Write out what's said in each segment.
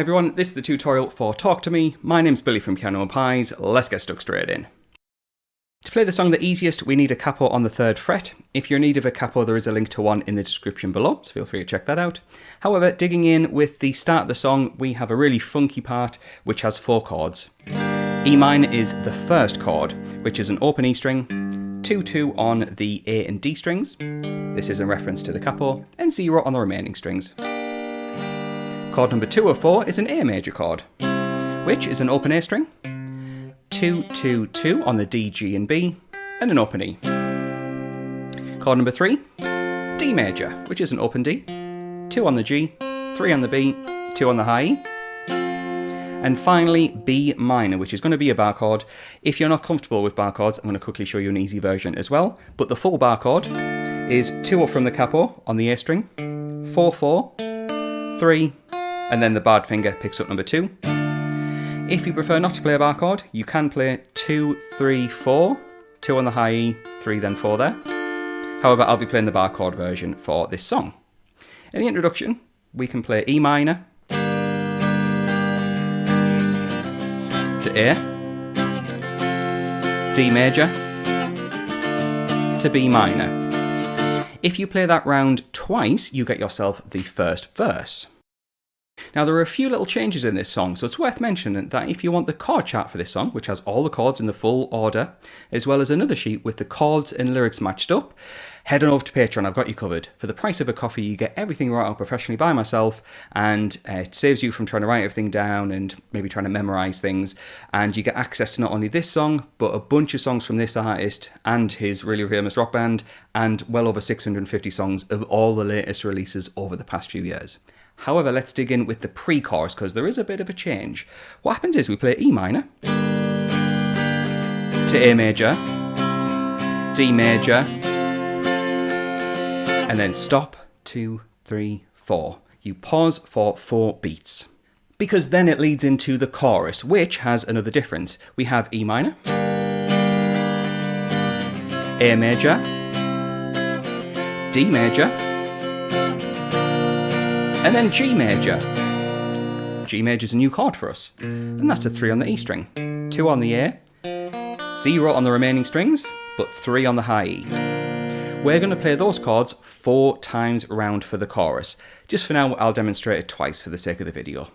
everyone, this is the tutorial for Talk to Me. My name's Billy from Piano and Pies. Let's get stuck straight in. To play the song the easiest, we need a capo on the 3rd fret. If you're in need of a capo, there is a link to one in the description below, so feel free to check that out. However, digging in with the start of the song, we have a really funky part which has 4 chords. E minor is the first chord, which is an open E string, 2-2 on the A and D strings. This is in reference to the capo, and 0 on the remaining strings. Chord number 2 of 4 is an A major chord, which is an open A string, 2-2-2 on the D, G and B, and an open E. Chord number 3, D major, which is an open D, 2 on the G, 3 on the B, 2 on the high E. And finally, B minor, which is going to be a bar chord. If you're not comfortable with bar chords, I'm going to quickly show you an easy version as well. But the full bar chord is 2 up from the capo on the A string, 4-4, 3, and then the barred finger picks up number 2. If you prefer not to play a bar chord, you can play 2-3-4, 2 on the high E, 3 then 4 there. However, I'll be playing the bar chord version for this song. In the introduction, we can play E minor to A, D major to B minor. If you play that round twice, you get yourself the first verse. Now there are a few little changes in this song, so it's worth mentioning that if you want the chord chart for this song, which has all the chords in the full order, as well as another sheet with the chords and lyrics matched up, head on over to Patreon, I've got you covered. For the price of a coffee, you get everything right out professionally by myself, and it saves you from trying to write everything down and maybe trying to memorize things, and you get access to not only this song, but a bunch of songs from this artist and his really famous rock band, and well over 650 songs of all the latest releases over the past few years. However, let's dig in with the pre-chorus, because there is a bit of a change. What happens is we play E minor to A major, D major, and then stop, 2, 3, 4. You pause for 4 beats. Because then it leads into the chorus, which has another difference. We have E minor, A major, D major, and then G major. G major is a new chord for us, and that's a 3 on the E string, 2 on the A, 0 on the remaining strings, but 3 on the high E. We're going to play those chords 4 times round for the chorus. Just for now, I'll demonstrate it twice for the sake of the video.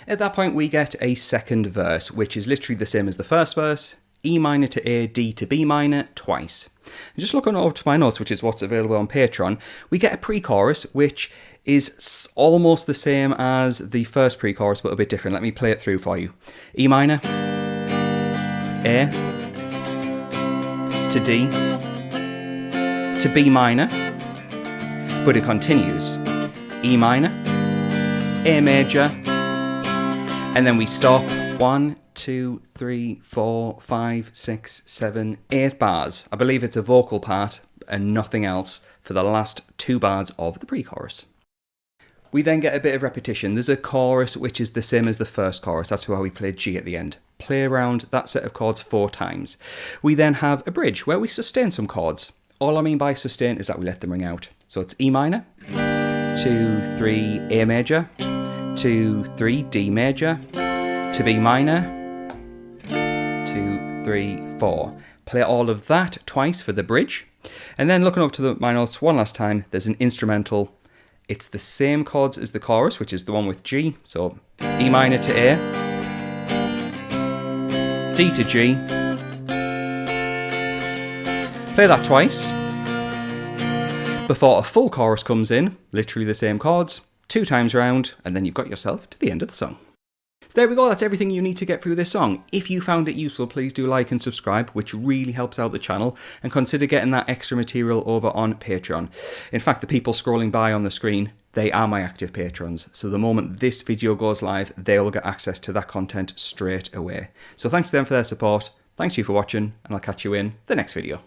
At that point, we get a second verse, which is literally the same as the first verse, E minor to A, D to B minor, twice. And just looking over to my notes, which is what's available on Patreon, we get a pre-chorus, which is almost the same as the first pre-chorus, but a bit different. Let me play it through for you. E minor, A, to D, to B minor, but it continues. E minor, A major, and then we stop. 1, 2, 3, 4, 5, 6, 7, 8 bars. I believe it's a vocal part and nothing else for the last 2 bars of the pre-chorus. We then get a bit of repetition. There's a chorus which is the same as the first chorus. That's why we play G at the end. Play around that set of chords 4 times. We then have a bridge where we sustain some chords. All I mean by sustain is that we let them ring out. So it's E minor, 2, 3, A major, 2, 3, D major, to B minor, 2, 3, 4. Play all of that twice for the bridge. And then looking over to my notes one last time, there's an instrumental. It's the same chords as the chorus, which is the one with G. So E minor to A, D to G. Play that twice before a full chorus comes in, literally the same chords, 2 times round, and then you've got yourself to the end of the song. So there we go, that's everything you need to get through this song. If you found it useful, please do like and subscribe, which really helps out the channel, and consider getting that extra material over on Patreon. In fact, the people scrolling by on the screen, they are my active patrons, so the moment this video goes live, they will get access to that content straight away. So thanks to them for their support, thanks to you for watching, and I'll catch you in the next video.